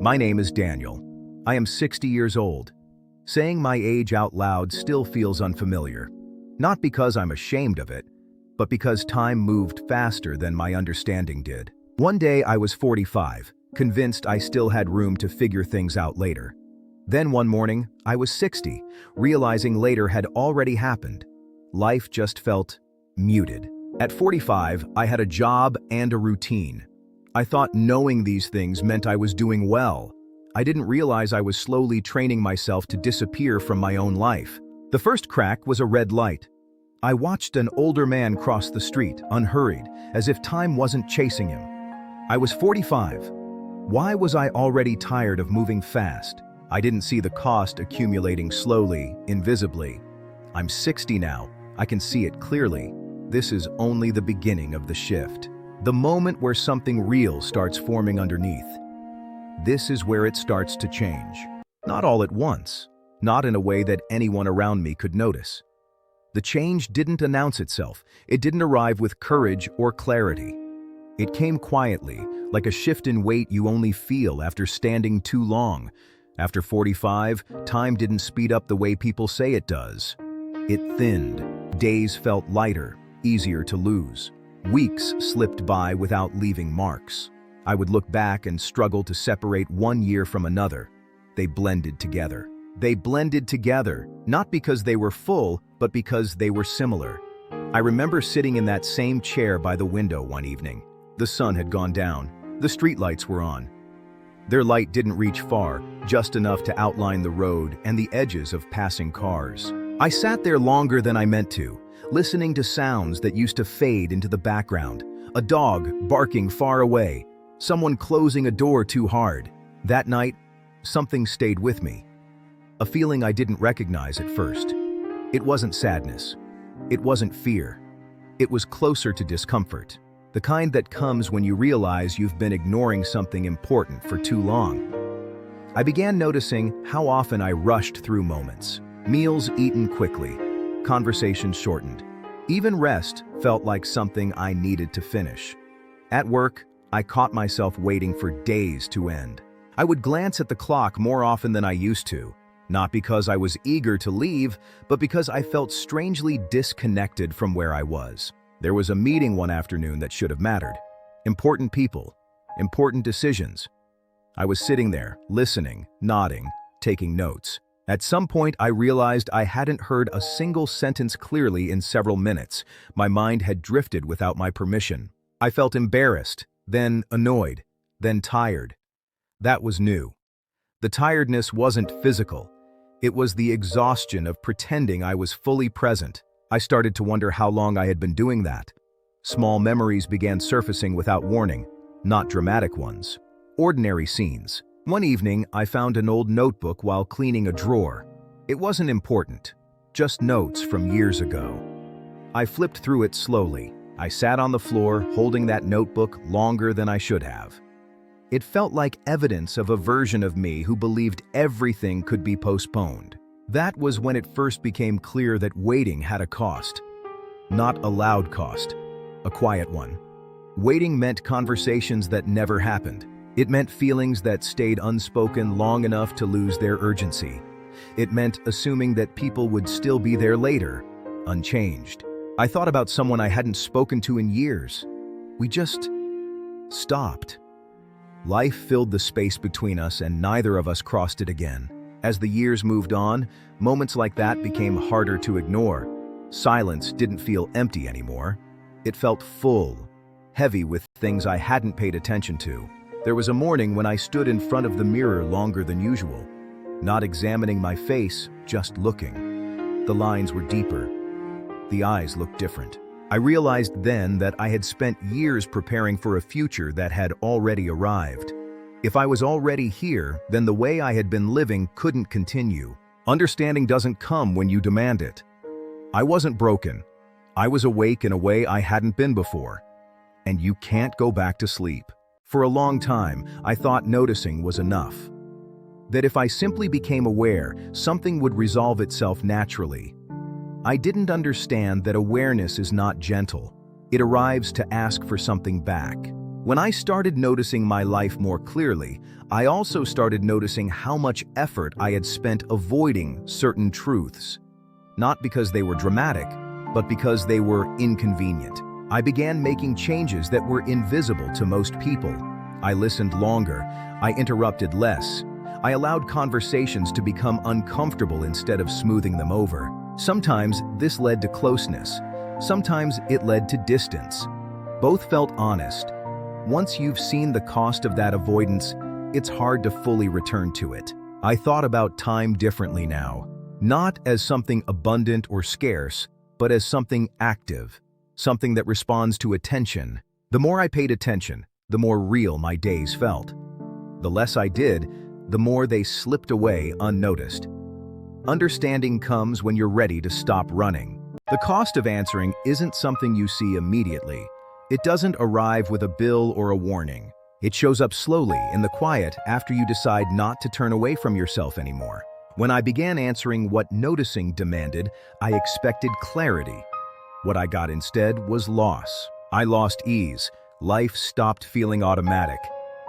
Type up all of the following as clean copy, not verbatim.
My name is Daniel. I am 60 years old. Saying my age out loud still feels unfamiliar. Not because I'm ashamed of it, but because time moved faster than my understanding did. One day I was 45, convinced I still had room to figure things out later. Then one morning, I was 60, realizing later had already happened. Life just felt muted. At 45, I had a job and a routine. I thought knowing these things meant I was doing well. I didn't realize I was slowly training myself to disappear from my own life. The first crack was a red light. I watched an older man cross the street, unhurried, as if time wasn't chasing him. I was 45. Why was I already tired of moving fast? I didn't see the cost accumulating slowly, invisibly. I'm 60 now. I can see it clearly. This is only the beginning of the shift. The moment where something real starts forming underneath. This is where it starts to change. Not all at once. Not in a way that anyone around me could notice. The change didn't announce itself. It didn't arrive with courage or clarity. It came quietly, like a shift in weight you only feel after standing too long. After 45, time didn't speed up the way people say it does. It thinned. Days felt lighter, easier to lose. Weeks slipped by without leaving marks. I would look back and struggle to separate one year from another. They blended together. They blended together, not because they were full, but because they were similar. I remember sitting in that same chair by the window one evening. The sun had gone down. The streetlights were on. Their light didn't reach far, just enough to outline the road and the edges of passing cars. I sat there longer than I meant to, listening to sounds that used to fade into the background. A dog barking far away, someone closing a door too hard. That night, something stayed with me. A feeling I didn't recognize at first. It wasn't sadness. It wasn't fear. It was closer to discomfort. The kind that comes when you realize you've been ignoring something important for too long. I began noticing how often I rushed through moments. Meals eaten quickly. Conversations shortened. Even rest felt like something I needed to finish. At work, I caught myself waiting for days to end. I would glance at the clock more often than I used to, not because I was eager to leave, but because I felt strangely disconnected from where I was. There was a meeting one afternoon that should have mattered. Important people, important decisions. I was sitting there, listening, nodding, taking notes. At some point, I realized I hadn't heard a single sentence clearly in several minutes. My mind had drifted without my permission. I felt embarrassed, then annoyed, then tired. That was new. The tiredness wasn't physical. It was the exhaustion of pretending I was fully present. I started to wonder how long I had been doing that. Small memories began surfacing without warning, not dramatic ones. Ordinary scenes. One evening, I found an old notebook while cleaning a drawer. It wasn't important, just notes from years ago. I flipped through it slowly. I sat on the floor, holding that notebook longer than I should have. It felt like evidence of a version of me who believed everything could be postponed. That was when it first became clear that waiting had a cost. Not a loud cost, a quiet one. Waiting meant conversations that never happened. It meant feelings that stayed unspoken long enough to lose their urgency. It meant assuming that people would still be there later, unchanged. I thought about someone I hadn't spoken to in years. We just stopped. Life filled the space between us and neither of us crossed it again. As the years moved on, moments like that became harder to ignore. Silence didn't feel empty anymore. It felt full, heavy with things I hadn't paid attention to. There was a morning when I stood in front of the mirror longer than usual, not examining my face, just looking. The lines were deeper. The eyes looked different. I realized then that I had spent years preparing for a future that had already arrived. If I was already here, then the way I had been living couldn't continue. Understanding doesn't come when you demand it. I wasn't broken. I was awake in a way I hadn't been before. And you can't go back to sleep. For a long time, I thought noticing was enough. That if I simply became aware, something would resolve itself naturally. I didn't understand that awareness is not gentle. It arrives to ask for something back. When I started noticing my life more clearly, I also started noticing how much effort I had spent avoiding certain truths. Not because they were dramatic, but because they were inconvenient. I began making changes that were invisible to most people. I listened longer. I interrupted less. I allowed conversations to become uncomfortable instead of smoothing them over. Sometimes this led to closeness. Sometimes it led to distance. Both felt honest. Once you've seen the cost of that avoidance, it's hard to fully return to it. I thought about time differently now. Not as something abundant or scarce, but as something active. Something that responds to attention. The more I paid attention, the more real my days felt. The less I did, the more they slipped away unnoticed. Understanding comes when you're ready to stop running. The cost of answering isn't something you see immediately. It doesn't arrive with a bill or a warning. It shows up slowly in the quiet after you decide not to turn away from yourself anymore. When I began answering what noticing demanded, I expected clarity. What I got instead was loss. I lost ease. Life stopped feeling automatic.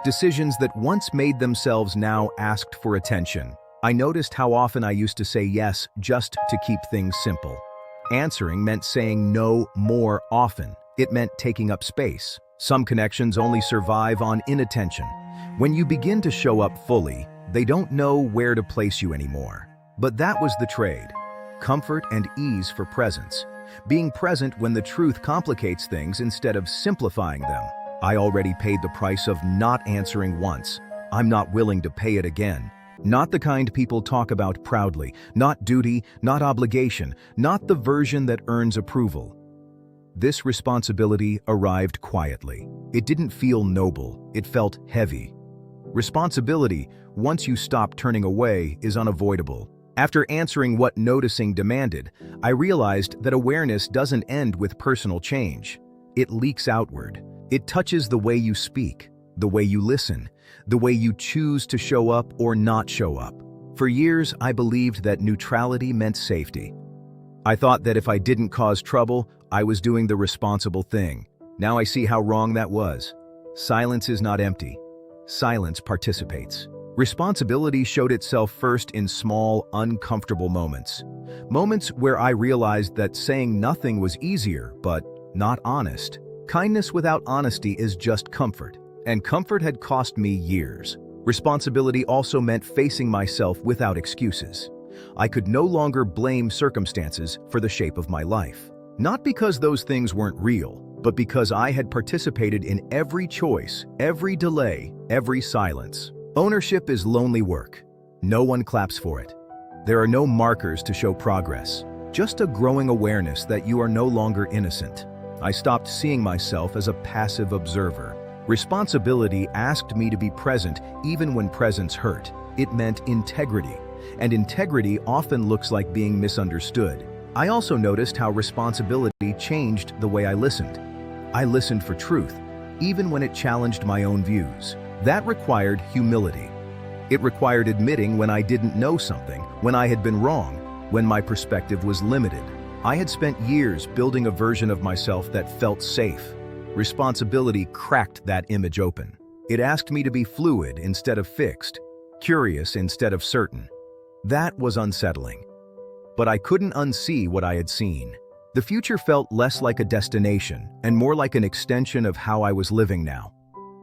Decisions that once made themselves now asked for attention. I noticed how often I used to say yes just to keep things simple. Answering meant saying no more often. It meant taking up space. Some connections only survive on inattention. When you begin to show up fully, they don't know where to place you anymore. But that was the trade. Comfort and ease for presence. Being present when the truth complicates things instead of simplifying them. I already paid the price of not answering once. I'm not willing to pay it again. Not the kind people talk about proudly, not duty, not obligation, not the version that earns approval. This responsibility arrived quietly. It didn't feel noble, it felt heavy. Responsibility, once you stop turning away, is unavoidable. After answering what noticing demanded, I realized that awareness doesn't end with personal change. It leaks outward. It touches the way you speak, the way you listen, the way you choose to show up or not show up. For years, I believed that neutrality meant safety. I thought that if I didn't cause trouble, I was doing the responsible thing. Now I see how wrong that was. Silence is not empty. Silence participates. Responsibility showed itself first in small, uncomfortable moments. Moments where I realized that saying nothing was easier, but not honest. Kindness without honesty is just comfort, and comfort had cost me years. Responsibility also meant facing myself without excuses. I could no longer blame circumstances for the shape of my life. Not because those things weren't real, but because I had participated in every choice, every delay, every silence. Ownership is lonely work. No one claps for it. There are no markers to show progress, just a growing awareness that you are no longer innocent. I stopped seeing myself as a passive observer. Responsibility asked me to be present even when presence hurt. It meant integrity, and integrity often looks like being misunderstood. I also noticed how responsibility changed the way I listened. I listened for truth, even when it challenged my own views. That required humility. It required admitting when I didn't know something, when I had been wrong, when my perspective was limited. I had spent years building a version of myself that felt safe. Responsibility cracked that image open. It asked me to be fluid instead of fixed, curious instead of certain. That was unsettling. But I couldn't unsee what I had seen. The future felt less like a destination and more like an extension of how I was living now.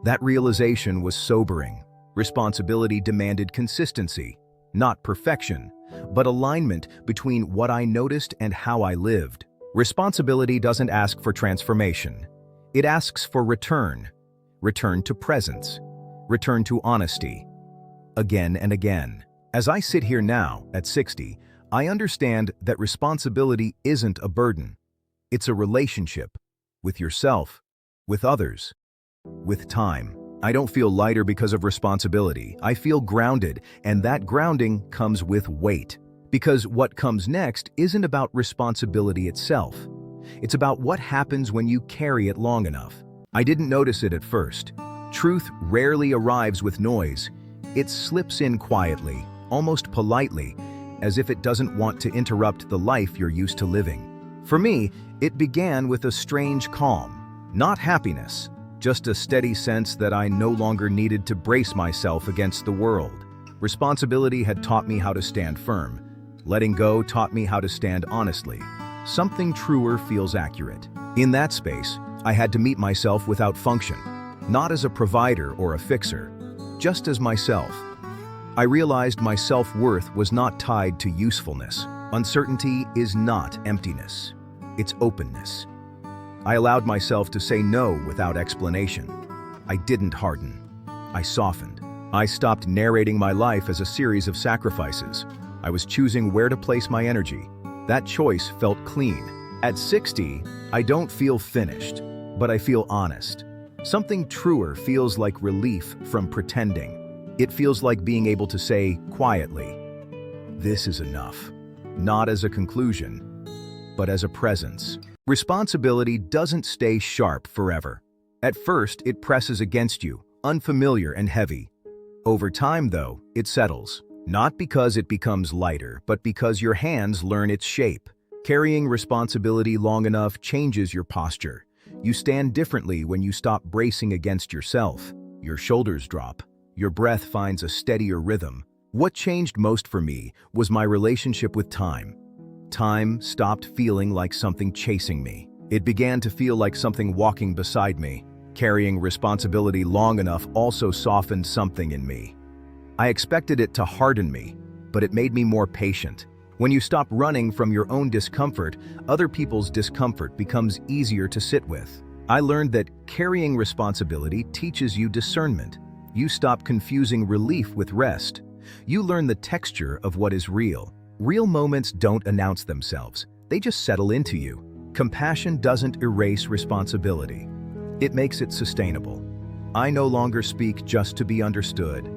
That realization was sobering. Responsibility demanded consistency, not perfection, but alignment between what I noticed and how I lived. Responsibility doesn't ask for transformation. It asks for return. Return to presence. Return to honesty. Again and again. As I sit here now, at 60, I understand that responsibility isn't a burden. It's a relationship with yourself, with others, with time. I don't feel lighter because of responsibility. I feel grounded, and that grounding comes with weight. Because what comes next isn't about responsibility itself. It's about what happens when you carry it long enough. I didn't notice it at first. Truth rarely arrives with noise. It slips in quietly, almost politely, as if it doesn't want to interrupt the life you're used to living. For me, it began with a strange calm, not happiness, just a steady sense that I no longer needed to brace myself against the world. Responsibility had taught me how to stand firm. Letting go taught me how to stand honestly. Something truer feels accurate. In that space, I had to meet myself without function, not as a provider or a fixer, just as myself. I realized my self-worth was not tied to usefulness. Uncertainty is not emptiness. It's openness. I allowed myself to say no without explanation. I didn't harden. I softened. I stopped narrating my life as a series of sacrifices. I was choosing where to place my energy. That choice felt clean. At 60, I don't feel finished, but I feel honest. Something truer feels like relief from pretending. It feels like being able to say quietly, "This is enough." Not as a conclusion, but as a presence. Responsibility doesn't stay sharp forever. At first, it presses against you, unfamiliar and heavy. Over time, though, it settles. Not because it becomes lighter, but because your hands learn its shape. Carrying responsibility long enough changes your posture. You stand differently when you stop bracing against yourself. Your shoulders drop. Your breath finds a steadier rhythm. What changed most for me was my relationship with time. Time stopped feeling like something chasing me. It began to feel like something walking beside me. Carrying responsibility long enough also softened something in me. I expected it to harden me, but it made me more patient. When you stop running from your own discomfort, other people's discomfort becomes easier to sit with. I learned that carrying responsibility teaches you discernment. You stop confusing relief with rest. You learn the texture of what is real. Real moments don't announce themselves. They just settle into you. Compassion doesn't erase responsibility. It makes it sustainable. I no longer speak just to be understood.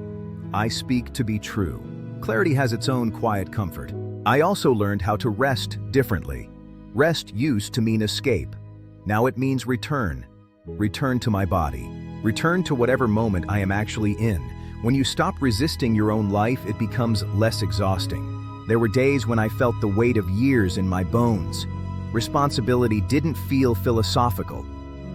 I speak to be true. Clarity has its own quiet comfort. I also learned how to rest differently. Rest used to mean escape. Now it means return. Return to my body. Return to whatever moment I am actually in. When you stop resisting your own life, it becomes less exhausting. There were days when I felt the weight of years in my bones. Responsibility didn't feel philosophical.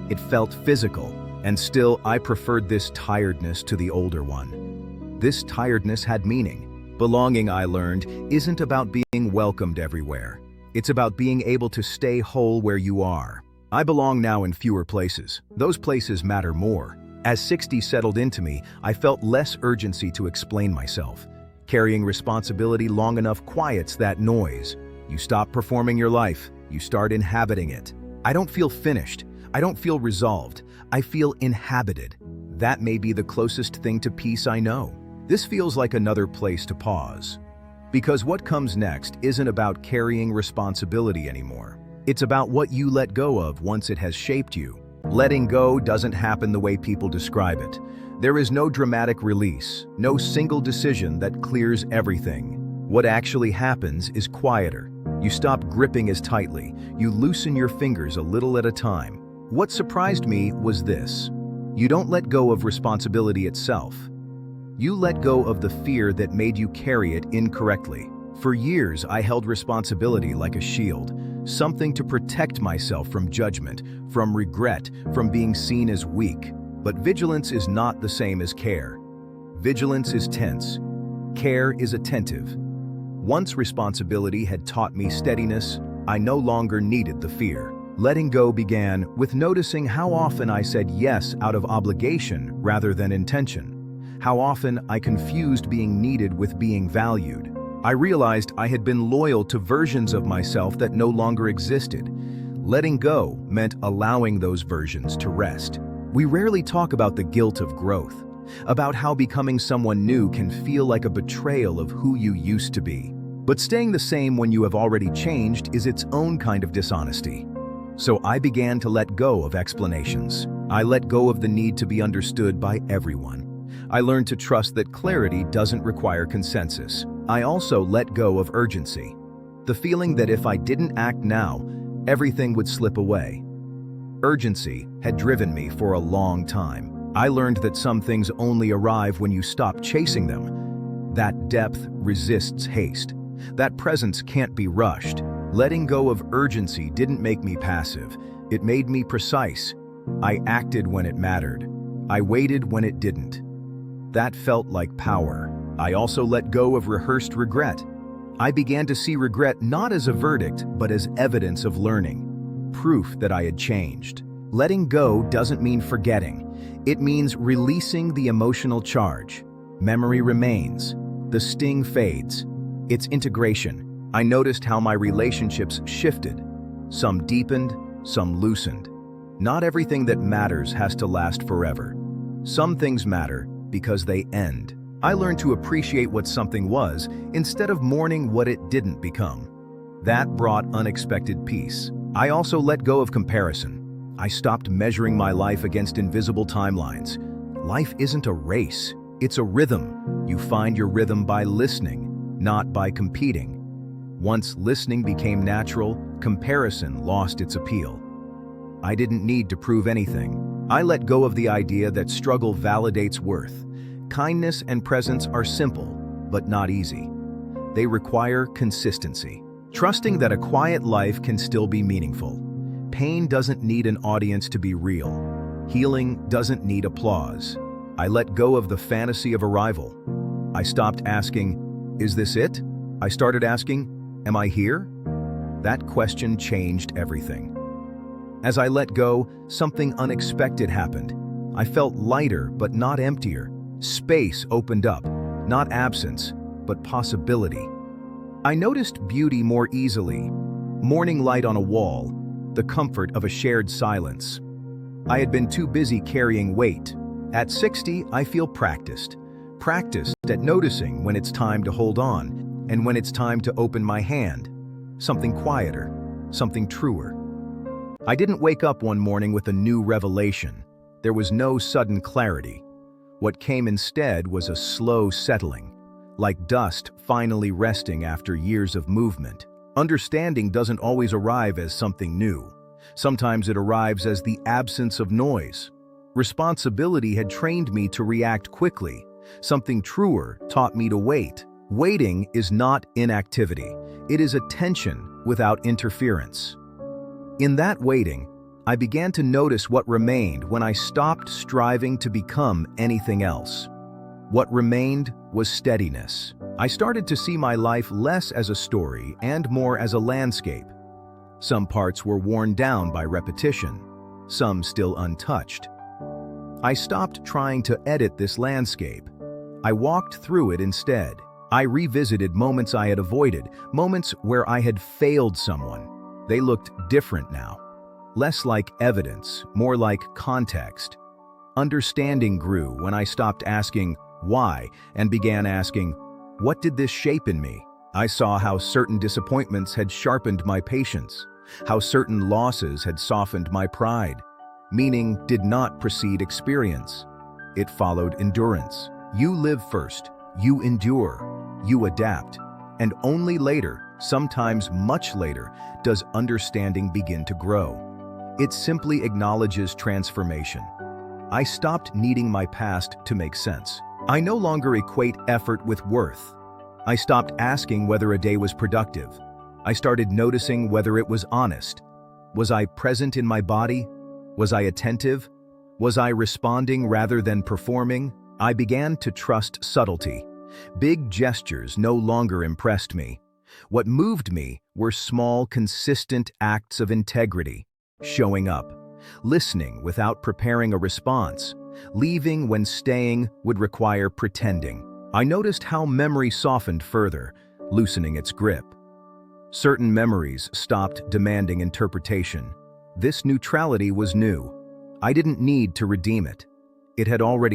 It felt physical. And still, I preferred this tiredness to the older one. This tiredness had meaning. Belonging, I learned, isn't about being welcomed everywhere. It's about being able to stay whole where you are. I belong now in fewer places. Those places matter more. As 60 settled into me, I felt less urgency to explain myself. Carrying responsibility long enough quiets that noise. You stop performing your life. You start inhabiting it. I don't feel finished. I don't feel resolved. I feel inhabited. That may be the closest thing to peace I know. This feels like another place to pause. Because what comes next isn't about carrying responsibility anymore. It's about what you let go of once it has shaped you. Letting go doesn't happen the way people describe it. There is no dramatic release, no single decision that clears everything. What actually happens is quieter. You stop gripping as tightly. You loosen your fingers a little at a time. What surprised me was this. You don't let go of responsibility itself. You let go of the fear that made you carry it incorrectly. For years, I held responsibility like a shield, something to protect myself from judgment, from regret, from being seen as weak. But vigilance is not the same as care. Vigilance is tense. Care is attentive. Once responsibility had taught me steadiness, I no longer needed the fear. Letting go began with noticing how often I said yes out of obligation rather than intention. How often I confused being needed with being valued. I realized I had been loyal to versions of myself that no longer existed. Letting go meant allowing those versions to rest. We rarely talk about the guilt of growth, about how becoming someone new can feel like a betrayal of who you used to be. But staying the same when you have already changed is its own kind of dishonesty. So I began to let go of explanations. I let go of the need to be understood by everyone. I learned to trust that clarity doesn't require consensus. I also let go of urgency. The feeling that if I didn't act now, everything would slip away. Urgency had driven me for a long time. I learned that some things only arrive when you stop chasing them. That depth resists haste. That presence can't be rushed. Letting go of urgency didn't make me passive. It made me precise. I acted when it mattered. I waited when it didn't. That felt like power. I also let go of rehearsed regret. I began to see regret not as a verdict, but as evidence of learning, proof that I had changed. Letting go doesn't mean forgetting. It means releasing the emotional charge. Memory remains. The sting fades. It's integration. I noticed how my relationships shifted. Some deepened, some loosened. Not everything that matters has to last forever. Some things matter because they end. I learned to appreciate what something was instead of mourning what it didn't become. That brought unexpected peace. I also let go of comparison. I stopped measuring my life against invisible timelines. Life isn't a race, it's a rhythm. You find your rhythm by listening, not by competing. Once listening became natural, comparison lost its appeal. I didn't need to prove anything. I let go of the idea that struggle validates worth. Kindness and presence are simple, but not easy. They require consistency. Trusting that a quiet life can still be meaningful. Pain doesn't need an audience to be real. Healing doesn't need applause. I let go of the fantasy of arrival. I stopped asking, "Is this it?" I started asking, "Am I here?" That question changed everything. As I let go, something unexpected happened. I felt lighter, but not emptier. Space opened up, not absence, but possibility. I noticed beauty more easily. Morning light on a wall, the comfort of a shared silence. I had been too busy carrying weight. At 60, I feel practiced. Practiced at noticing when it's time to hold on and when it's time to open my hand. Something quieter, something truer. I didn't wake up one morning with a new revelation. There was no sudden clarity. What came instead was a slow settling, like dust finally resting after years of movement. Understanding doesn't always arrive as something new. Sometimes it arrives as the absence of noise. Responsibility had trained me to react quickly. Something truer taught me to wait. Waiting is not inactivity. It is attention without interference. In that waiting, I began to notice what remained when I stopped striving to become anything else. What remained was steadiness. I started to see my life less as a story and more as a landscape. Some parts were worn down by repetition, some still untouched. I stopped trying to edit this landscape. I walked through it instead. I revisited moments I had avoided, moments where I had failed someone. They looked different now. Less like evidence, more like context. Understanding grew when I stopped asking why and began asking, what did this shape in me? I saw how certain disappointments had sharpened my patience, how certain losses had softened my pride. Meaning did not precede experience. It followed endurance. You live first, you endure, you adapt, and only later, sometimes much later, does understanding begin to grow. It simply acknowledges transformation. I stopped needing my past to make sense. I no longer equate effort with worth. I stopped asking whether a day was productive. I started noticing whether it was honest. Was I present in my body? Was I attentive? Was I responding rather than performing? I began to trust subtlety. Big gestures no longer impressed me. What moved me were small, consistent acts of integrity. Showing up, listening without preparing a response, leaving when staying would require pretending. I noticed how memory softened further, loosening its grip. Certain memories stopped demanding interpretation. This neutrality was new. I didn't need to redeem it. It had already